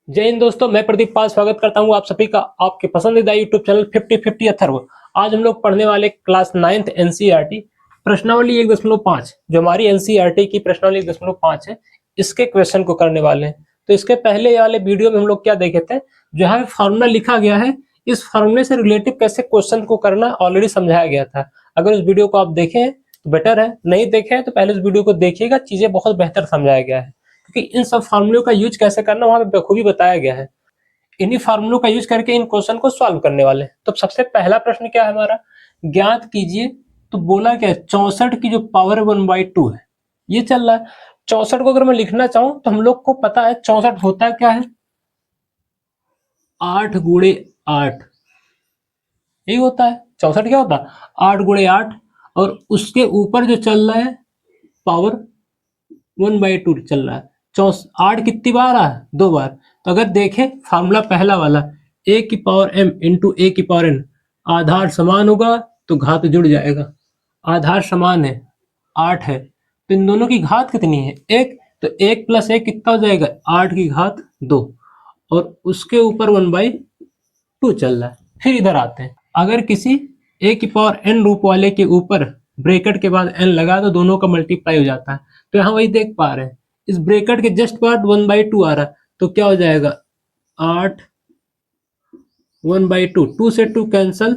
जय हिंद दोस्तों, मैं प्रदीप पाल स्वागत करता हूं आप सभी का आपके पसंदीदा यूट्यूब चैनल 50-50 अथर्व। आज हम लोग पढ़ने वाले क्लास 9th एनसीईआरटी प्रश्नावली 1.5 जो हमारी एनसीईआरटी की प्रश्नावली 1.5 है, इसके क्वेश्चन को करने वाले हैं। तो इसके पहले वाले वीडियो में हम लोग क्या देखे थे, जो यहाँ फॉर्मूला लिखा गया है, इस फॉर्मूले से रिलेटिव कैसे क्वेश्चन को करना ऑलरेडी समझाया गया था। अगर उस वीडियो को आप देखें तो बेटर है, नहीं देखे तो पहले उस वीडियो को देखिएगा, चीजें बहुत बेहतर समझाया गया है क्योंकि इन सब फार्मूलों का यूज कैसे करना वहां पे बखूबी बताया गया है। इन्हीं फार्मूलों का यूज करके इन क्वेश्चन को सॉल्व करने वाले हैं। तो सबसे पहला प्रश्न क्या है हमारा, ज्ञात कीजिए। तो बोला क्या है, 64 की जो पावर 1/2 है, ये चल रहा है। 64 को अगर मैं लिखना चाहूं तो हम लोग को पता है 64 होता क्या है, 8 गुणे 8, यही होता है। 64 क्या होता है, 8 गुणे 8, और उसके ऊपर जो चल रहा है पावर 1/2 चल रहा है। 8 कितनी बार आ है, 2 बार। तो अगर देखें फार्मूला पहला वाला, a की पावर m इंटू a की पावर n, आधार समान होगा तो घात जुड़ जाएगा। आधार समान है, 8 है, तो इन दोनों की घात कितनी है, 1। तो 1 + 1 कितना हो जाएगा, 8 की घात 2, और उसके ऊपर 1/2 चल रहा है। फिर इधर आते हैं, अगर किसी a की पावर n रूप वाले के ऊपर ब्रैकेट के बाद n लगा तो दोनों का मल्टीप्लाई हो जाता है। तो यहाँ वही देख पा रहे हैं, इस ब्रैकेट के जस्ट बाद 1/2 आ रहा है, तो क्या हो जाएगा, 8 1/2, 2 से 2 कैंसल,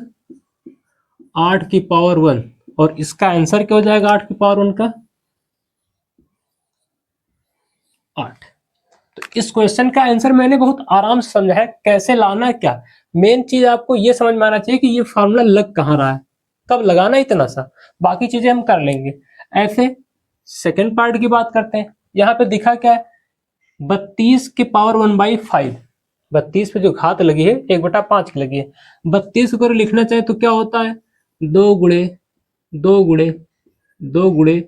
8 की पावर 1, और इसका आंसर क्या हो जाएगा 8 की पावर 1 का, 8। तो इस क्वेश्चन का आंसर मैंने बहुत आराम से समझा है, कैसे लाना है क्या। मेन चीज आपको ये समझ में आना चाहिए कि ये फार्मूला लग कहाँ रहा है, कब लगाना है, इतना सा। बाकी चीजें हम कर लेंगे। ऐसे सेकंड पार्ट की बात करते हैं। यहाँ पे दिखा क्या है, 32 की पावर 1/5, 32 पे जो घात लगी है 1/5 की लगी है। 32 को लिखना चाहे तो क्या होता है, 2 गुणे 2 गुणे 2 गुणे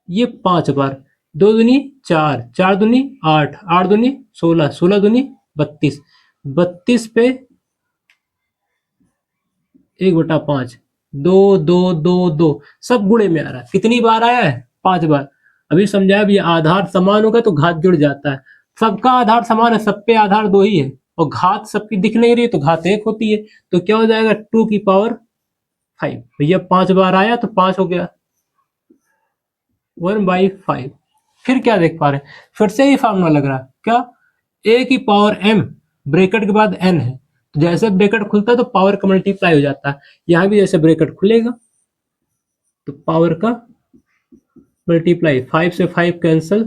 ये 5 बार, 2 दूनी 4, 4 दूनी 8, 8 दूनी 16, 16 दूनी 32, 32 पे 1/5, 2 2 2 2 सब गुणे में आ रहा है। कितनी बार आया है, 5 बार। अभी समझाया भी, आधार समान होगा तो घात जुड़ जाता है। सबका आधार समान है, सब पे आधार 2 ही है, और घात सबकी दिख नहीं रही तो घात 1 होती है। तो क्या हो जाएगा, 2 की पावर 5। भैया 5 बार आया तो 5 हो गया, 1/5। फिर क्या देख पा रहे हैं, फिर से ही फार्मूला लग रहा है क्या, a की पावर m, ब्रैकेट के बाद n है, तो जैसे ब्रैकेट खुलता है तो पावर का मल्टीप्लाई हो जाता है। यहां भी जैसे ब्रैकेट खुलेगा तो पावर का मल्टीप्लाई, 5 से 5 कैंसल,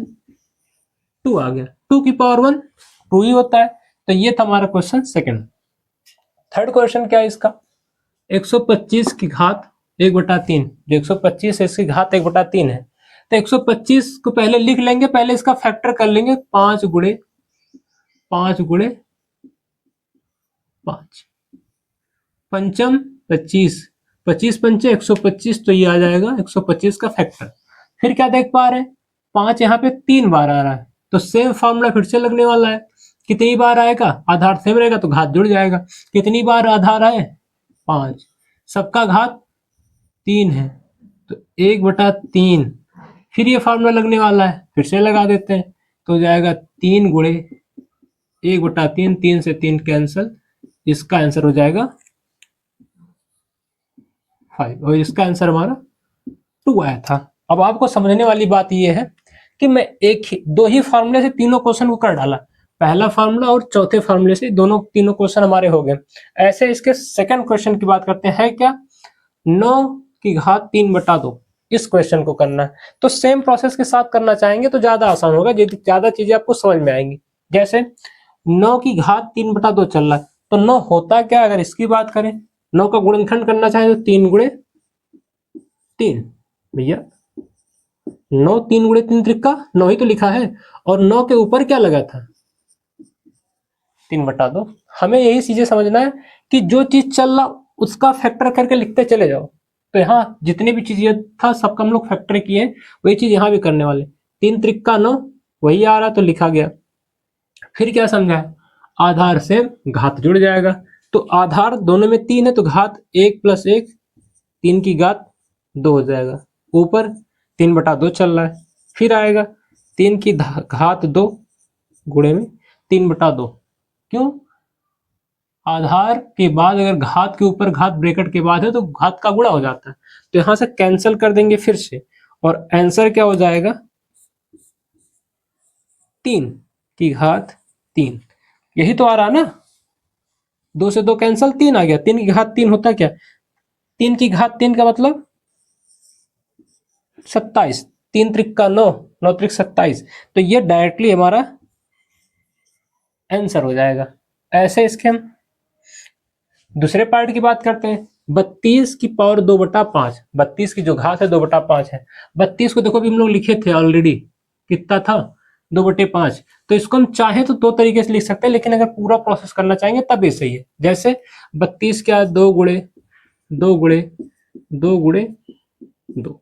2 आ गया, 2 की पावर 1, 2 ही होता है। तो ये था हमारा क्वेश्चन सेकंड। थर्ड क्वेश्चन क्या है इसका, 125 की घात 1/3, जो 125 है इसकी घात 1/3 है। तो 125 को पहले लिख लेंगे, पहले इसका फैक्टर कर लेंगे, 5 गुणे 5 गुणे 5, पंचम 25, 25 पंचे 125, तो ये आ जाएगा 125 का फैक्टर। फिर क्या देख पा रहे हैं, 5 यहाँ पे 3 बार आ रहा है, तो सेम फॉर्मूला फिर से लगने वाला है। कितनी बार आएगा, आधार सेम रहेगा तो घात जुड़ जाएगा। कितनी बार आधार आए, 5, सबका घात 3 है, तो 1/3। फिर ये फार्मूला लगने वाला है, फिर से लगा देते हैं, तो हो जाएगा 3 गुणे 1/3, 3 से 3 कैंसल, इसका आंसर हो जाएगा 5, और इसका आंसर हमारा 2 आया था। अब आपको समझने वाली बात यह है कि मैं दो ही फार्मूले से तीनों क्वेश्चन को कर डाला, पहला फार्मूला और चौथे फार्मूले से तीनों क्वेश्चन हमारे हो गए। ऐसे इसके सेकंड क्वेश्चन की बात करते हैं, क्या 9 की घात 3/2, इस क्वेश्चन को करना है। तो सेम प्रोसेस के साथ करना चाहेंगे तो ज्यादा आसान होगा, ज्यादा चीजें आपको समझ में आएंगी। जैसे 9 की घात 3/2 चल रहा है, तो 9 होता क्या, अगर इसकी बात करें, 9 का गुणनखंड करना चाहे तो 3 गुणे 3, भैया 9, 3 गुणे 3 त्रिका 9 ही तो लिखा है, और 9 के ऊपर क्या लगा था, 3/2। हमें यही चीजें समझना है कि जो चीज चल रहा उसका फैक्टर करके लिखते चले जाओ। तो यहाँ जितनी भी चीजें था सबका हम लोग फैक्टर किए, वही चीज यहाँ भी करने वाले। 3 त्रिका 9, वही आ रहा तो लिखा गया। फिर क्या समझा है, आधार से घात जुड़ जाएगा, तो आधार दोनों में 3 है तो घात 1 + 1, 3 की घात 2 हो जाएगा। ऊपर 3/2 चल रहा है, फिर आएगा 3 की घात 2 गुणे में 3/2। क्यों? आधार के बाद अगर घात के ऊपर घात ब्रैकेट के बाद है तो घात का गुणा हो जाता है, तो यहां से कैंसिल कर देंगे फिर से, और आंसर क्या हो जाएगा? 3 की घात 3। यही तो आ रहा ना, 2 से 2 कैंसिल, 3 आ गया। 3 की घात 3 होता क्या? 3 की घात 3 का मतलब 27। 3 त्रिक 9, 9 त्रिक 27। तो ये डायरेक्टली हमारा आंसर हो जाएगा। ऐसे इसके हम दूसरे पार्ट की बात करते हैं। 32 की पावर 2/5, 32 की जो घात है 2/5 है। 32 को देखो अभी हम लोग लिखे थे ऑलरेडी, कितना था? 2/5। तो इसको हम चाहे तो 2 तरीके से लिख सकते हैं, लेकिन अगर पूरा प्रोसेस करना चाहेंगे तब ये सही है। जैसे 32 क्या, 2 गुणे 2 गुणे 2 गुणे 2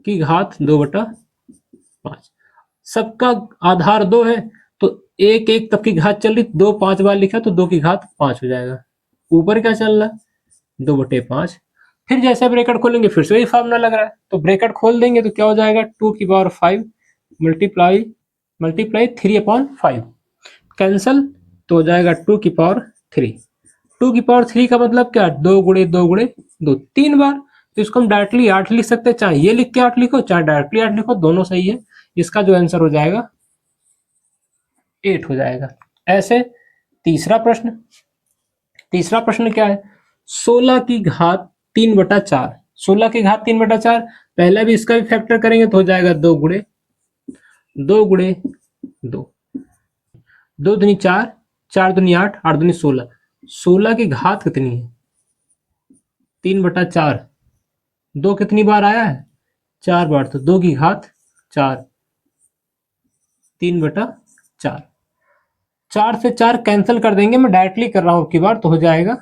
की घात 2/5। सबका आधार 2 है, तो 1 1 तक की घात चल रही, 2 5 बार लिखा तो 2 की घात 5 हो जाएगा। ऊपर क्या चल रहा है? 2/5। फिर जैसे ब्रैकेट खोलेंगे फिर से वही फॉर्मूला लग रहा है, तो ब्रैकेट खोल देंगे तो क्या हो जाएगा? 2 की पावर 5 मल्टीप्लाई मल्टीप्लाई 3/5 कैंसल, तो हो जाएगा 2 की पावर 3। 2 की पावर 3 का मतलब क्या? 2 गुणे 2 गुणे 2, 3 बार। तो इसको हम डायरेक्टली 8 लिख सकते हैं, चाहे ये लिख के 8 लिखो चाहे डायरेक्टली 8 लिखो, दोनों सही है। इसका जो आंसर हो जाएगा 8 हो जाएगा। ऐसे तीसरा प्रश्न, तीसरा प्रश्न क्या है? 16 की घात 3/4। 16 की घात 3/4, पहले भी इसका भी फैक्टर करेंगे तो हो जाएगा 2 गुणे 2 गुणे 2, 2 दूनी 4, 4 दूनी 8, 8 दूनी 16। 16 की घात कितनी है? 3/4। 2 कितनी बार आया है? 4 बार, तो 2 की घात 4, 3/4। 4 से 4 कैंसिल कर देंगे, मैं डायरेक्टली कर रहा हूं की बार, तो हो जाएगा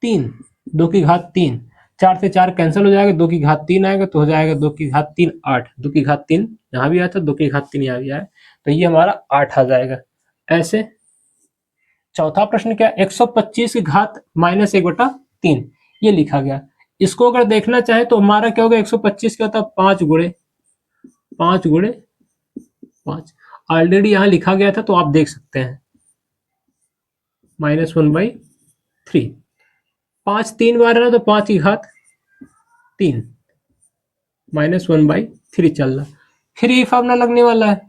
3। 2 की घात 3, 4 से 4 कैंसिल हो जाएगा, 2 की घात 3 आएगा तो हो जाएगा 2 की घात 3 8। 2 की घात 3 यहाँ भी आया था, 2 की घात 3 यहाँ भी आया, तो ये हमारा 8 आ जाएगा। ऐसे चौथा प्रश्न क्या? 125 की घात -1/3 ये लिखा गया। इसको अगर देखना चाहे तो हमारा क्या होगा? 125 क्या होता है? 5 गुणे 5 गुणे 5। ऑलरेडी यहाँ लिखा गया था तो आप देख सकते हैं, -1/3। 5 3 बार है ना, तो 5 की घात 3 -1/3 चल रहा, फिर ये फॉर्मूला लगने वाला है।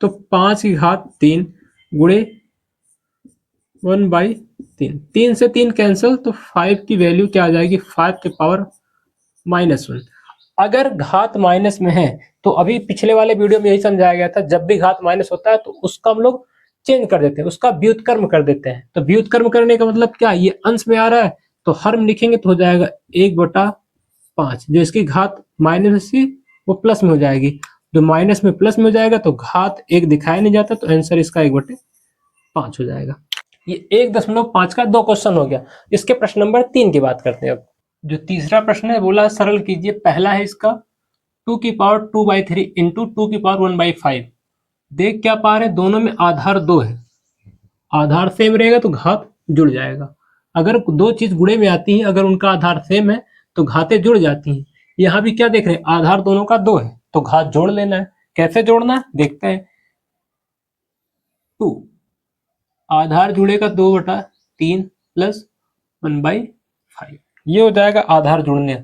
तो 5 की घात 3 गुणे 1/3, 3 से 3 कैंसिल, तो 5 की वैल्यू क्या आ जाएगी? 5 की पावर -1। अगर घात माइनस में है तो अभी पिछले वाले वीडियो में यही समझाया गया था, जब भी घात माइनस होता है तो उसका हम लोग चेंज कर देते हैं, उसका व्युत्क्रम कर देते हैं। तो व्युत्क्रम करने का मतलब क्या? ये अंश में आ रहा है तो हर लिखेंगे तो हो जाएगा 1/5। जो इसकी घात माइनस थी वो प्लस में हो जाएगी, जो माइनस में प्लस में हो जाएगा तो घात 1 दिखाया नहीं जाता, तो आंसर इसका 1/5 हो जाएगा। ये 1.5 का 2 क्वेश्चन हो गया। इसके प्रश्न नंबर 3 की बात करते हैं अब। जो तीसरा प्रश्न है बोला सरल कीजिए। पहला है इसका 2 की पावर 2/3 इंटू 2 की पावर 1/5। देख क्या पा रहे हैं? दोनों में आधार 2 है, आधार सेम रहेगा तो घात जुड़ जाएगा। अगर दो चीज गुणे में आती है, अगर उनका आधार सेम है तो घातें जुड़ जाती हैं। यहाँ भी क्या देख रहे हैं? आधार दोनों का 2 है तो घात जोड़ लेना है। कैसे जोड़ना है देखते हैं। 2 आधार जुड़ेगा 2/3 प्लस 1/5, ये हो जाएगा आधार जुड़ने।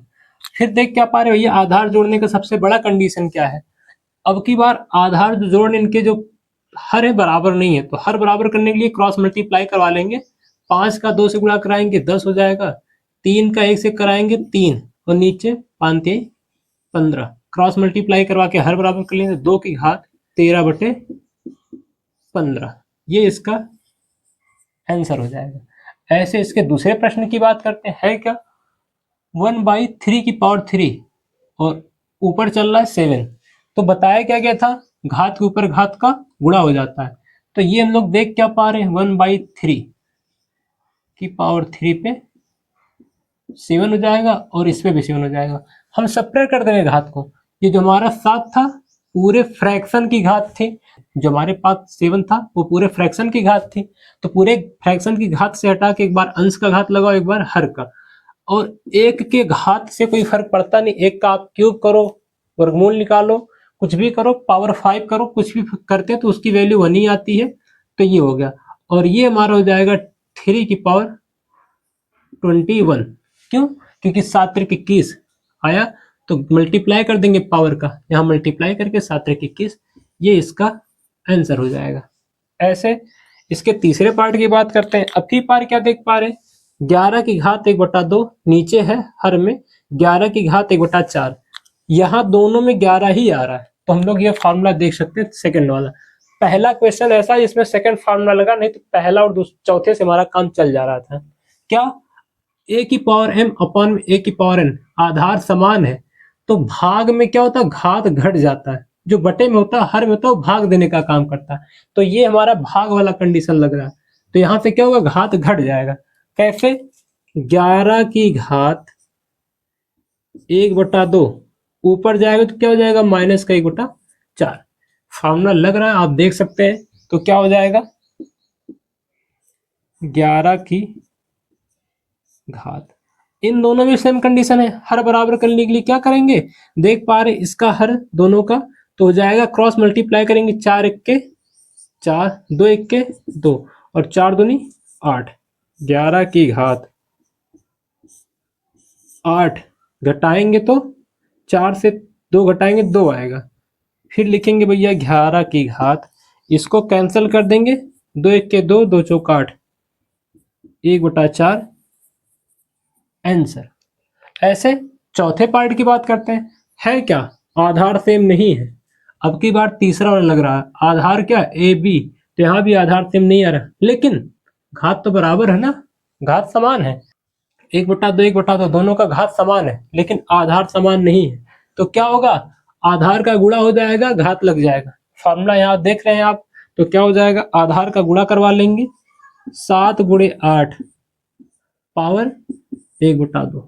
फिर देख क्या पा रहे हो? ये आधार जोड़ने का सबसे बड़ा कंडीशन क्या है? अब की बार आधार जो जोड़ने इनके जो हर है बराबर नहीं है, तो हर बराबर करने के लिए क्रॉस मल्टीप्लाई करवा लेंगे। 5 का 2 से गुणा कराएंगे 10 हो जाएगा, 3 का 1 से कराएंगे 3, और नीचे 5 3 15। क्रॉस मल्टीप्लाई करवा के हर बराबर कर लेंगे, 2 की घात 13/15, ये इसका आंसर हो जाएगा। ऐसे इसके दूसरे प्रश्न की बात करते हैं। है क्या? 1/3 और ऊपर चल रहा है 7। तो बताया क्या गया था? घात के ऊपर घात का गुणा हो जाता है। तो ये हम लोग देख क्या पा रहे हैं? 1/3 पे 7 हो जाएगा और इस पे भी 7 हो जाएगा। हम सेपरेट कर देंगे घात को। ये जो हमारा 7 था पूरे फ्रैक्शन की घात थी, जो हमारे पास 7 था वो पूरे फ्रैक्शन की घात थी। तो पूरे फ्रैक्शन की घात से हटा के एक बार अंश का घात लगाओ, एक बार हर का। और एक के घात से कोई फर्क पड़ता नहीं, एक का आप क्यूब करो, वर्गमूल निकालो, कुछ भी करो, पावर 5 करो, कुछ भी करते हैं तो उसकी वैल्यू 1 ही आती है। तो ये हो गया, और ये हमारा हो जाएगा 3 की पावर 21। क्यों? क्योंकि 7 त्रिक 21 आया, तो मल्टीप्लाई कर देंगे पावर का, यहाँ मल्टीप्लाई करके 7 त्रिक 21, ये इसका आंसर हो जाएगा। ऐसे इसके तीसरे पार्ट की बात करते हैं। अब की पार क्या देख पा रहे हैं, 11 की घात 1/2 नीचे है हर में 11 की घात 1/4, यहाँ दोनों में 11 ही आ रहा है, तो हम लोग ये फॉर्मूला देख सकते हैं सेकंड वाला। पहला क्वेश्चन ऐसा है जिसमें सेकंड फॉर्मूला लगा, नहीं तो पहला और चौथे से हमारा काम चल जा रहा था। क्या? a की पावर m अपॉन a की पावर n आधार समान है, तो भाग में क्या होता है, घात घट जाता है, जो बटे में होता है हर में होता है वो भाग देने का काम करता है। तो ये हमारा भाग वाला कंडीशन लग रहा है, तो यहाँ से क्या होगा, घात घट जाएगा। कैसे? 11 की घात 1/2 ऊपर जाएगा तो क्या हो जाएगा, माइनस का 1/4। फॉर्मूला लग रहा है, आप देख सकते हैं। तो क्या हो जाएगा, 11 की घात, इन दोनों में सेम कंडीशन है, हर बराबर करने के लिए क्या करेंगे, देख पा रहे इसका हर दोनों का, तो हो जाएगा क्रॉस मल्टीप्लाई करेंगे, 4 1 के 4, 2 1 के 2 और 4 दूनी 8। 11 की घात 8 घटाएंगे तो 4 से 2 घटाएंगे 2 आएगा, फिर लिखेंगे भैया 11 की घात, इसको कैंसिल कर देंगे, 2 1 के 2, 2 चौक 8, 1/4 आंसर। ऐसे चौथे पार्ट की बात करते हैं, है क्या, आधार सेम नहीं है। अब की बार तीसरा वाला लग रहा है, आधार क्या, ए बी, तो यहाँ भी आधार सेम नहीं आ रहा, लेकिन घात तो बराबर है ना, घात समान है, 1/2 1/2 दोनों का घात समान है, लेकिन आधार समान नहीं है। तो क्या होगा, आधार का गुणा हो जाएगा, घात लग जाएगा। फॉर्मूला यहाँ देख रहे हैं आप, तो क्या हो जाएगा, आधार का गुणा करवा लेंगे, 7 × 8 पावर 1/2,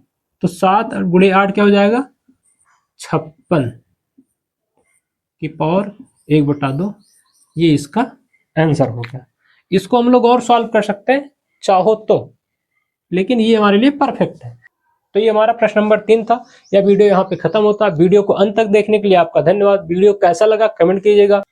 तो 7 × 8 क्या हो जाएगा, 56 की पावर 1/2, ये इसका आंसर हो गया। इसको हम लोग और सॉल्व कर सकते हैं चाहो तो, लेकिन ये हमारे लिए परफेक्ट है। तो ये हमारा प्रश्न नंबर 3 था। यह वीडियो यहाँ पे खत्म होता है। वीडियो को अंत तक देखने के लिए आपका धन्यवाद। वीडियो कैसा लगा कमेंट कीजिएगा।